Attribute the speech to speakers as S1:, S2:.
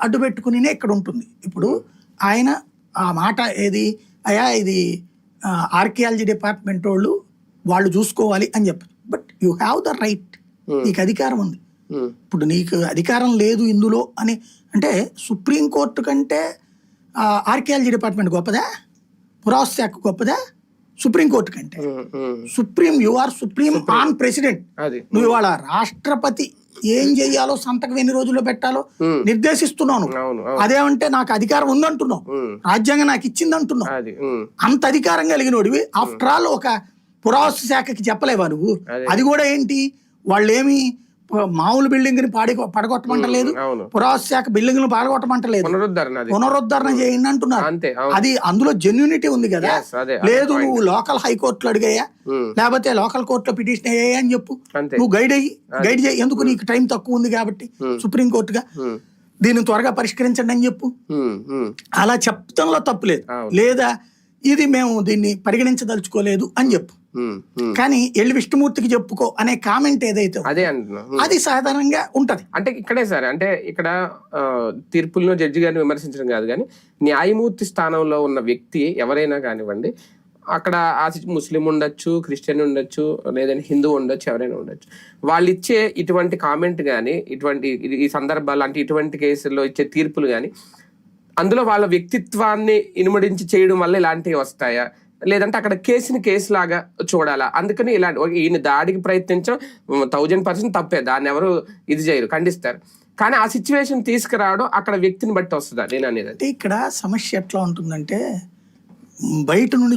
S1: అడ్డు పెట్టుకునినే ఇక్కడ ఉంటుంది. ఇప్పుడు ఆయన ఆ మాట ఏది అయ్యా ఇది ఆర్కియాలజీ డిపార్ట్మెంట్ వాళ్ళు చూసుకోవాలి అని చెప్పారు. But you have the right, నీకు అధికారం ఉంది. ఇప్పుడు నీకు అధికారం లేదు ఇందులో అని అంటే సుప్రీంకోర్టు కంటే ఆర్కియాలజీ డిపార్ట్మెంట్ గొప్పదా, పురావస్తు శాఖ గొప్పదా సుప్రీంకోర్టు కంటే? Supreme, you are supreme on president. నువ్వు ఇవాళ రాష్ట్రపతి ఏం చెయ్యాలో, సంతకం ఎన్ని రోజుల్లో పెట్టాలో నిర్దేశిస్తున్నాను. అదేమంటే నాకు అధికారం ఉందంటున్నావు, రాజ్యాంగం నాకు ఇచ్చింది అంటున్నావు. అంత అధికారం కలిగినోడివి ఆఫ్టర్ ఆల్ ఒక పురావస్తు శాఖకి చెప్పలేవా నువ్వు? అది కూడా ఏంటి, వాళ్ళు ఏమి మామూలు బిల్డింగ్ ని పడగొట్టమంటలేదు, పురావస్తు శాఖ బిల్డింగ్ ను పడగొట్టమంటలేదు, పునరుద్ధరణ చేయండి అంటున్నారు. అది అందులో జెన్యూనిటీ ఉంది కదా. లేదు నువ్వు లోకల్ హైకోర్టులో అడిగాయా, లేకపోతే లోకల్ కోర్టులో పిటిషన్ అయ్యాయా అని చెప్పు, నువ్వు గైడ్ చేయి. ఎందుకు, నీకు టైం తక్కువ ఉంది కాబట్టి సుప్రీంకోర్టుగా దీన్ని త్వరగా పరిష్కరించండి అని చెప్పు. అలా చెప్పడంలో తప్పు లేదు. లేదా ఇది మేము దీన్ని పరిగణించదలుచుకోలేదు అని చెప్పు. కానీ ఎల్లి విష్ణుమూర్తికి చెప్పుకో అనే కామెంట్ ఏదైతే
S2: అదే అంటున్నా,
S1: అది సాధారణంగా ఉంటది.
S2: అంటే ఇక్కడే సరే, అంటే ఇక్కడ తీర్పులను జడ్జి గారిని విమర్శించడం కాదు, కానీ న్యాయమూర్తి స్థానంలో ఉన్న వ్యక్తి ఎవరైనా కానివ్వండి, అక్కడ ముస్లిం ఉండొచ్చు, క్రిస్టియన్ ఉండొచ్చు, లేదంటే హిందూ ఉండొచ్చు, ఎవరైనా ఉండొచ్చు, వాళ్ళు ఇచ్చే ఇటువంటి కామెంట్ కానీ, ఇటువంటి ఈ సందర్భాలు అంటే ఇటువంటి కేసుల్లో ఇచ్చే తీర్పులు కానీ అందులో వాళ్ళ వ్యక్తిత్వాన్ని ఇనుమడించి చేయడం వల్ల ఇలాంటివి వస్తాయా, లేదంటే అక్కడ కేసుని కేసులాగా చూడాలా? అందుకని ఇలాంటి ఈయన దాడికి ప్రయత్నించడం 1000% తప్పే, దాన్ని ఎవరు ఇది చేయరు, ఖండిస్తారు. కానీ ఆ సిచ్యువేషన్ తీసుకురావడం అక్కడ వ్యక్తిని బట్టి వస్తుందా నేను అనేది.
S1: ఇక్కడ సమస్య ఎట్లా ఉంటుందంటే, బయట నుండి